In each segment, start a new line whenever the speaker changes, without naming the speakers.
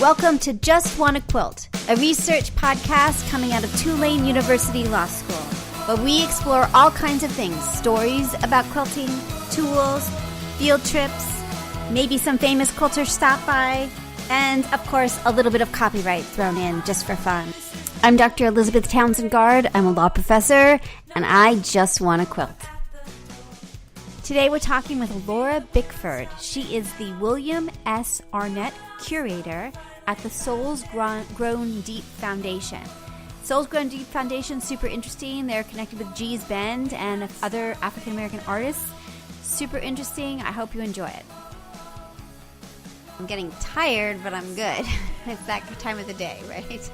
Welcome to Just Wanna Quilt, a research podcast coming out of Tulane University Law School, where we explore all kinds of things, stories about quilting, tools, field trips, maybe some famous quilters stop by, and, of course, a little bit of copyright thrown in just for fun. I'm Dr. Elizabeth Townsend-Gard. I'm a law professor, and I just wanna quilt. Today we're talking with Laura Bickford. She is the William S. Arnett Curator at the Souls Grown Deep Foundation. Souls Grown Deep Foundation, super interesting. They're connected with Gee's Bend and other African American artists. Super interesting. I hope you enjoy it. I'm getting tired, but I'm good. It's that time of the day, right?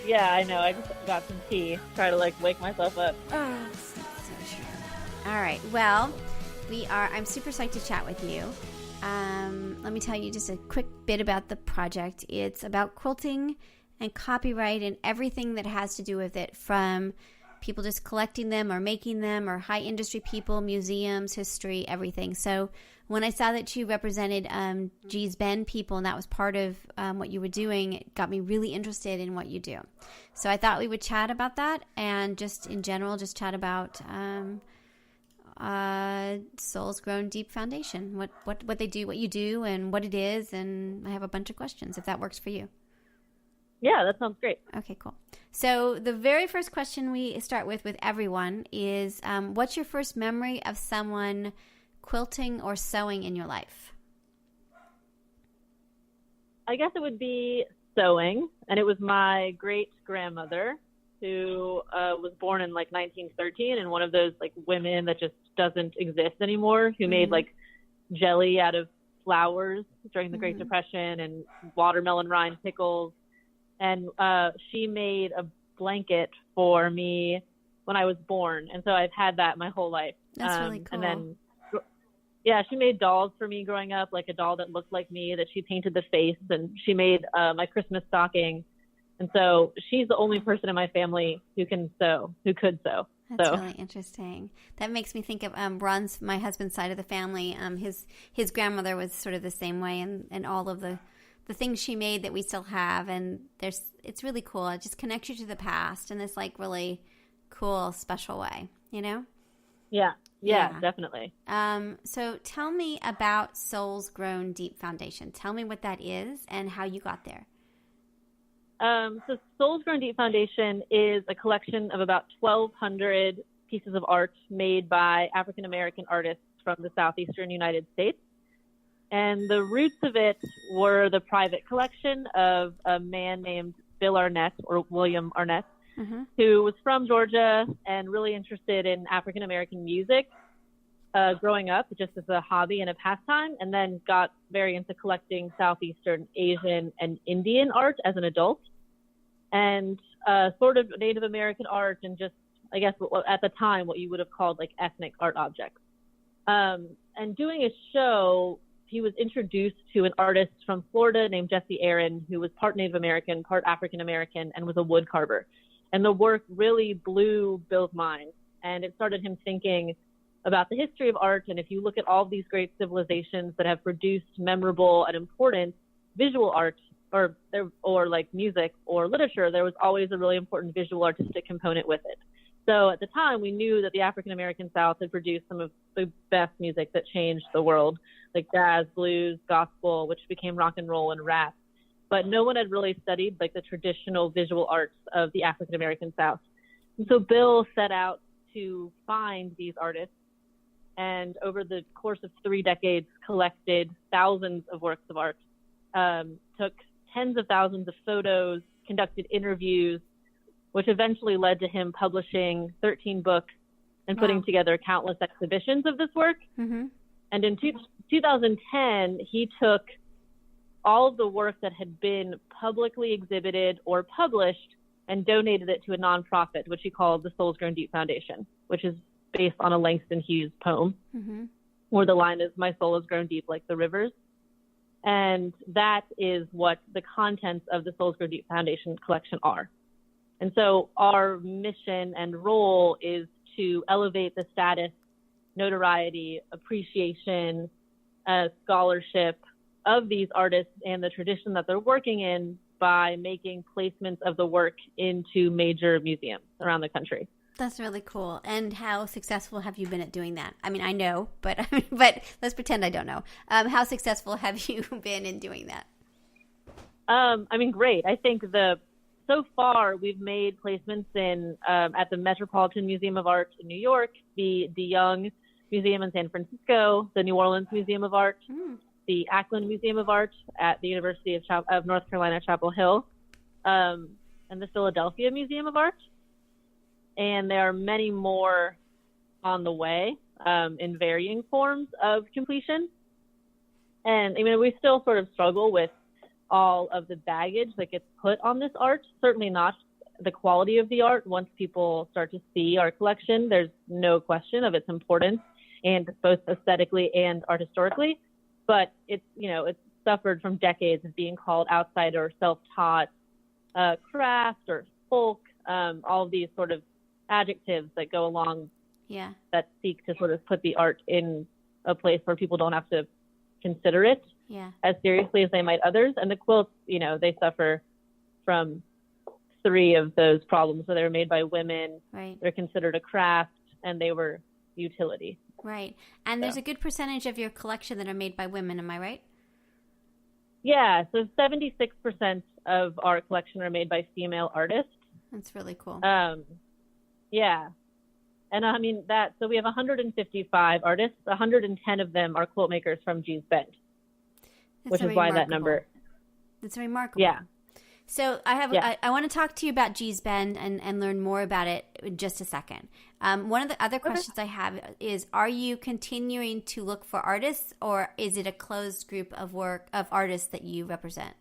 Yeah, I know. I just got some tea. Try to wake myself up.
Oh, so true. All right. Well, I'm super psyched to chat with you. Let me tell you just a quick bit about the project. It's about quilting and copyright and everything that has to do with it, from people just collecting them or making them, or high industry people, museums, history, everything. So when I saw that you represented Gee's Bend people and that was part of what you were doing, it got me really interested in what you do. So I thought we would chat about that, and just in general, just chat about Souls Grown Deep Foundation, what they do, what you do, and what it is, and I have a bunch of questions if that works for you.
Yeah, that sounds great.
Okay, cool. So the very first question we start with everyone is, what's your first memory of someone quilting or sewing in your life?
I guess it would be sewing, and it was my great-grandmother who was born in 1913, and one of those women that just doesn't exist anymore, who made jelly out of flowers during the Great Depression, and watermelon rind pickles. And she made a blanket for me when I was born, and so I've had that my whole life.
That's really cool.
And then, yeah, she made dolls for me growing up, like a doll that looked like me that she painted the face, and she made my Christmas stocking. And so she's the only person in my family who could sew.
That's really interesting. That makes me think of Ron's, my husband's side of the family. His grandmother was sort of the same way, and all of the things she made that we still have. And it's really cool. It just connects you to the past in this really cool, special way, you know?
Yeah, definitely.
So tell me about Souls Grown Deep Foundation. Tell me what that is and how you got there.
So Souls Grown Deep Foundation is a collection of about 1,200 pieces of art made by African American artists from the southeastern United States. And the roots of it were the private collection of a man named Bill Arnett, or William Arnett, who was from Georgia and really interested in African American music growing up, just as a hobby and a pastime, and then got very into collecting Southeastern Asian and Indian art as an adult, and sort of Native American art, and just, I guess, at the time, what you would have called ethnic art objects. And doing a show, he was introduced to an artist from Florida named Jesse Aaron, who was part Native American, part African American, and was a wood carver. And the work really blew Bill's mind, and it started him thinking about the history of art. And if you look at all of these great civilizations that have produced memorable and important visual art, or music or literature, there was always a really important visual artistic component with it. So at the time, we knew that the African American South had produced some of the best music that changed the world, like jazz, blues, gospel, which became rock and roll and rap. But no one had really studied the traditional visual arts of the African American South. And so Bill set out to find these artists, and over the course of 3 decades, collected thousands of works of art, took tens of thousands of photos, conducted interviews, which eventually led to him publishing 13 books and putting together countless exhibitions of this work. And in 2010, he took all of the work that had been publicly exhibited or published and donated it to a nonprofit, which he called the Souls Grown Deep Foundation, which is based on a Langston Hughes poem, where the line is, "My soul has grown deep like the rivers." And that is what the contents of the Souls Grown Deep Foundation collection are. And so our mission and role is to elevate the status, notoriety, appreciation, scholarship, of these artists and the tradition that they're working in by making placements of the work into major museums around the country.
That's really cool. And how successful have you been at doing that? I mean, I know, but but let's pretend I don't know. How successful have you been in doing that?
I mean, great. I think so far we've made placements in at the Metropolitan Museum of Art in New York, the De Young Museum in San Francisco, the New Orleans Museum of Art, the Ackland Museum of Art at the University of North Carolina, Chapel Hill, and the Philadelphia Museum of Art. And there are many more on the way in varying forms of completion. And I mean, we still sort of struggle with all of the baggage that gets put on this art. Certainly not the quality of the art. Once people start to see our collection, there's no question of its importance, and both aesthetically and art historically. But it's suffered from decades of being called outsider or self-taught craft or folk, all of these sort of adjectives that go along that seek to sort of put the art in a place where people don't have to consider it as seriously as they might others. And the quilts, they suffer from 3 of those problems. So they were made by women, they're considered a craft, and they were utility.
Right. And there's a good percentage of your collection that are made by women, am I right?
Yeah, so 76% of our collection are made by female artists.
That's really cool.
Yeah. And I mean so we have 155 artists, 110 of them are quilt makers from Gee's Bend, which is why that number.
That's remarkable.
Yeah.
So I want to talk to you about Gee's Bend and learn more about it in just a second. One of the other questions I have is, are you continuing to look for artists, or is it a closed group of artists that you represent?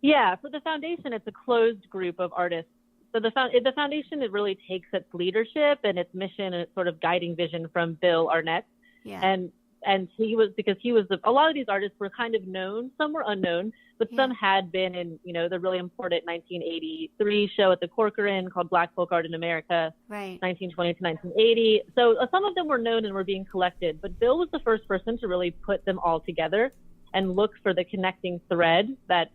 Yeah, for the foundation, it's a closed group of artists. So the foundation, it really takes its leadership and its mission and its sort of guiding vision from Bill Arnett. Yeah. And a lot of these artists were kind of known, some were unknown, but some had been in, the really important 1983 show at the Corcoran called Black Folk Art in America, 1920 to 1980. So some of them were known and were being collected, but Bill was the first person to really put them all together and look for the connecting thread that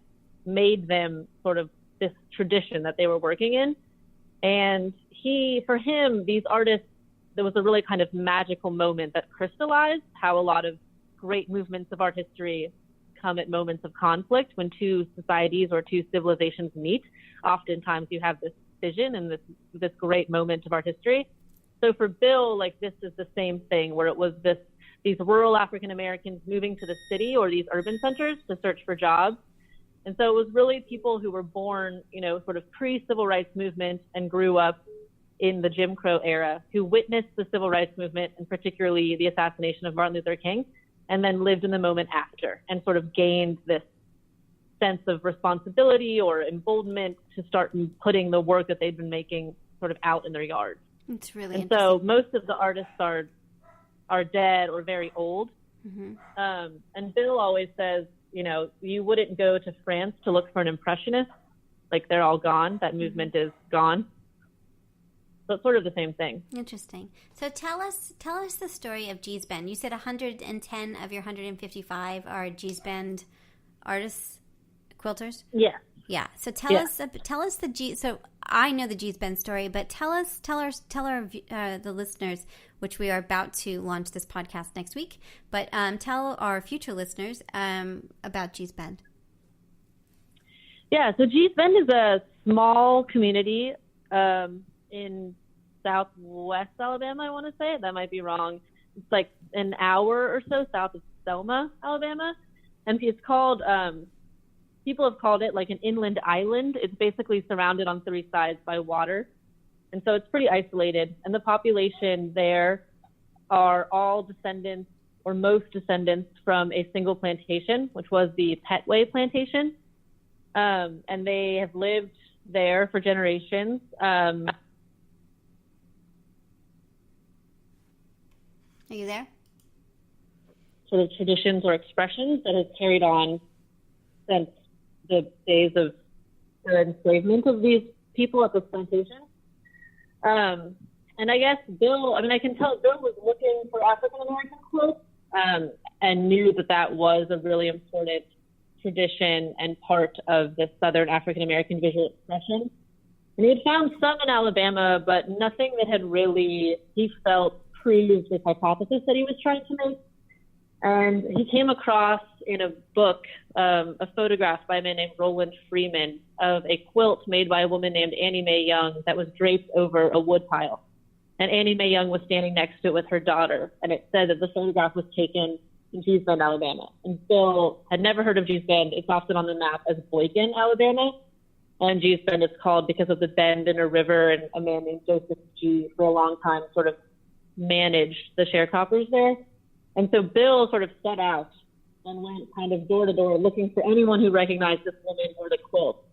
made them sort of this tradition that they were working in. And for him, these artists, there was a really kind of magical moment that crystallized how a lot of great movements of art history come at moments of conflict. When 2 societies or 2 civilizations meet, oftentimes you have this vision and this great moment of art history. So for Bill, this is the same thing, where it was these rural African Americans moving to the city or these urban centers to search for jobs. And so it was really people who were born, sort of pre-civil rights movement and grew up in the Jim Crow era, who witnessed the civil rights movement, and particularly the assassination of Martin Luther King, and then lived in the moment after and sort of gained this sense of responsibility or emboldenment to start putting the work that they'd been making sort of out in their yards.
It's really
interesting. So most of the artists are dead or very old. Mm-hmm. And Bill always says, you wouldn't go to France to look for an impressionist. They're all gone. That movement is gone. So it's sort of the same thing.
Interesting. So tell us the story of Gee's Bend. You said 110 of your 155 are Gee's Bend artists, quilters?
Yeah.
Yeah. So tell us the G. So I know the Gee's Bend story, but tell the listeners, which we are about to launch this podcast next week, but tell our future listeners about Gee's Bend.
Yeah. So Gee's Bend is a small community in southwest Alabama, I want to say. That might be wrong. It's an hour or so south of Selma, Alabama. And it's called, people have called it an inland island. It's basically surrounded on 3 sides by water. And so it's pretty isolated. And the population there are all descendants, or most descendants, from a single plantation, which was the Petway Plantation. And they have lived there for generations.
Are you there?
Sort of traditions or expressions that has carried on since the days of the enslavement of these people at this plantation. And I guess Bill, I can tell Bill was looking for African-American quilts and knew that that was a really important tradition and part of the Southern African American visual expression. And he had found some in Alabama, but nothing that had really, he felt, proved this hypothesis that he was trying to make. And he came across in a book a photograph by a man named Roland Freeman of a quilt made by a woman named Annie Mae Young that was draped over a woodpile. And Annie Mae Young was standing next to it with her daughter. And it said that the photograph was taken in Gee's Bend, Alabama. And Bill had never heard of Gee's Bend. It's often on the map as Boykin, Alabama. And Gee's Bend is called because of the bend in a river, and a man named Joseph G. for a long time sort of managed the sharecroppers there. And so Bill sort of set out and went kind of door to door looking for anyone who recognized this woman or the quilt.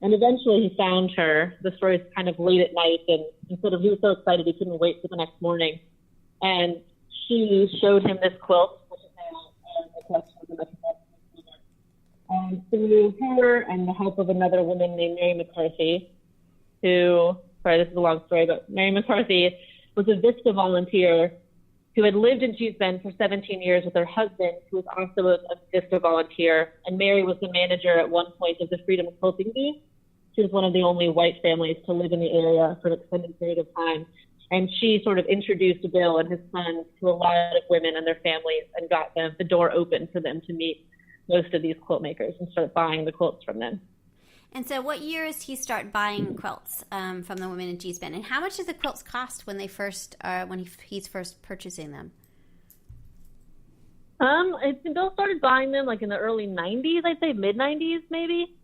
And eventually he found her. The story is kind of late at night, and sort of he was so excited he couldn't wait for the next morning. And she showed him this quilt, which is now a collection of the Metropolitan Museum. And through her and the help of another woman named Mary McCarthy, who, sorry, this is a long story, but Mary McCarthy was a VISTA volunteer who had lived in Gee's Bend for 17 years with her husband, who was also a VISTA volunteer. And Mary was the manager at one point of the Freedom of Quilting Bee. She was one of the only white families to live in the area for an extended period of time. And she sort of introduced Bill and his son to a lot of women and their families and got them the door open for them to meet most of these quilt makers and start buying the quilts from them.
And so what years did he start buying quilts from the women in Gee's Bend? And how much did the quilts cost when they first, he's first purchasing them?
Bill started buying them like in the early 90s, I'd say mid-90s maybe.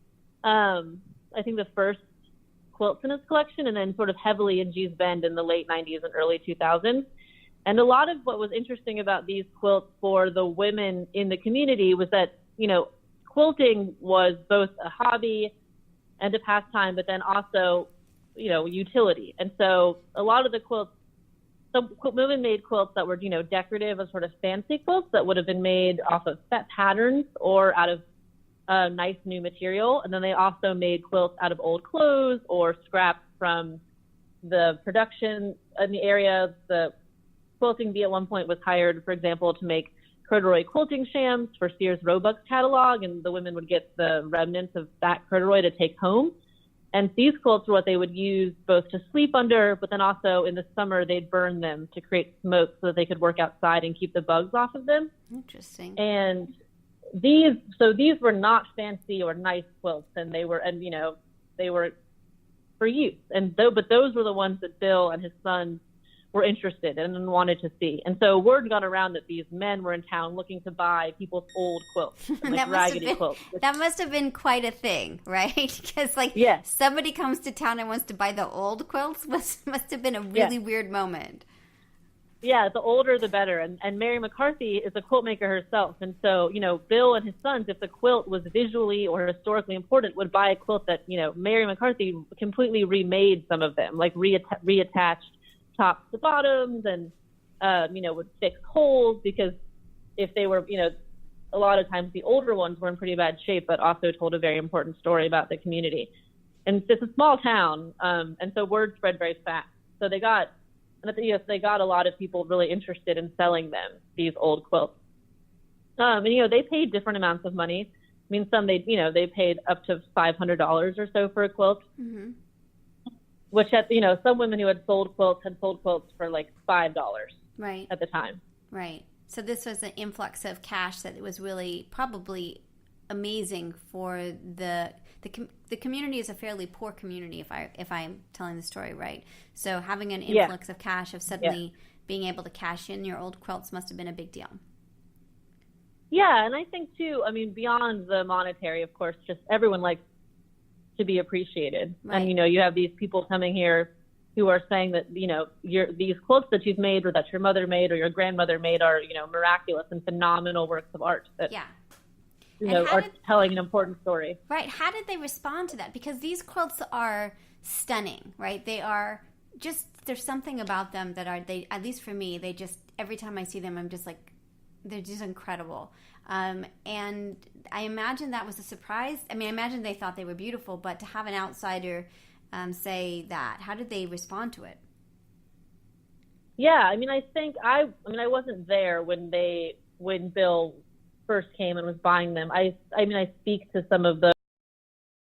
I think the first quilts in his collection, and then sort of heavily in Gee's Bend in the late 90s and early 2000s. And a lot of what was interesting about these quilts for the women in the community was that, you know, quilting was both a hobby and a pastime, but then also, you know, utility. And so a lot of the quilts, some women made quilts that were, you know, decorative and sort of fancy quilts that would have been made off of set patterns or out of nice new material. And then they also made quilts out of old clothes or scraps from the production in the area. The quilting bee at one point was hired, for example, to make corduroy quilting shams for Sears Roebuck's catalog, and the women would get the remnants of that corduroy to take home. And these quilts were what they would use both to sleep under, but then also in the summer they'd burn them to create smoke so that they could work outside and keep the bugs off of them.
Interesting.
And these were not fancy or nice quilts, and they were for use. But those were the ones that Bill and his son were interested in and wanted to see. And so word got around that these men were in town looking to buy people's old quilts, like raggedy quilts.
That must have been quite a thing, right? Because somebody comes to town and wants to buy the old quilts must have been a really weird moment. Yeah, the older the better. And Mary McCarthy is a quilt maker herself. And so, you know, Bill and his sons, if the quilt was visually or historically important, would buy a quilt that, you know, Mary McCarthy completely remade some of them, like reattached tops to bottoms and, would fix holes, because if they were, you know, a lot of times the older ones were in pretty bad shape, but also told a very important story about the community. And it's a small town, and so word spread very fast. So they got a lot of people really interested in selling them, these old quilts. They paid different amounts of money. I mean, some they paid up to $500 or so for a quilt. Mm-hmm. Which some women who had sold quilts for like $5 at the time. Right. So this was an influx of cash that was really probably amazing for the community. Is a fairly poor community, if I'm telling the story right. So having an influx of cash, of suddenly being able to cash in your old quilts, must have been a big deal. Yeah, and I think too, I mean, beyond the monetary, of course, just everyone likes to be appreciated. Right. And, you have these people coming here who are saying that, these quilts that you've made or that your mother made or your grandmother made are, miraculous and phenomenal works of art that, are telling an important story. Right. How did they respond to that? Because these quilts are stunning, right? They are just, there's something about them that at least for me, they just, every time I see them, I'm just like, they're just incredible. And I imagine that was a surprise. I mean, I imagine they thought they were beautiful, but to have an outsider say that, how did they respond to it? Yeah, I mean, I wasn't there when they
when Bill first came and was buying them. I mean, I speak to some of the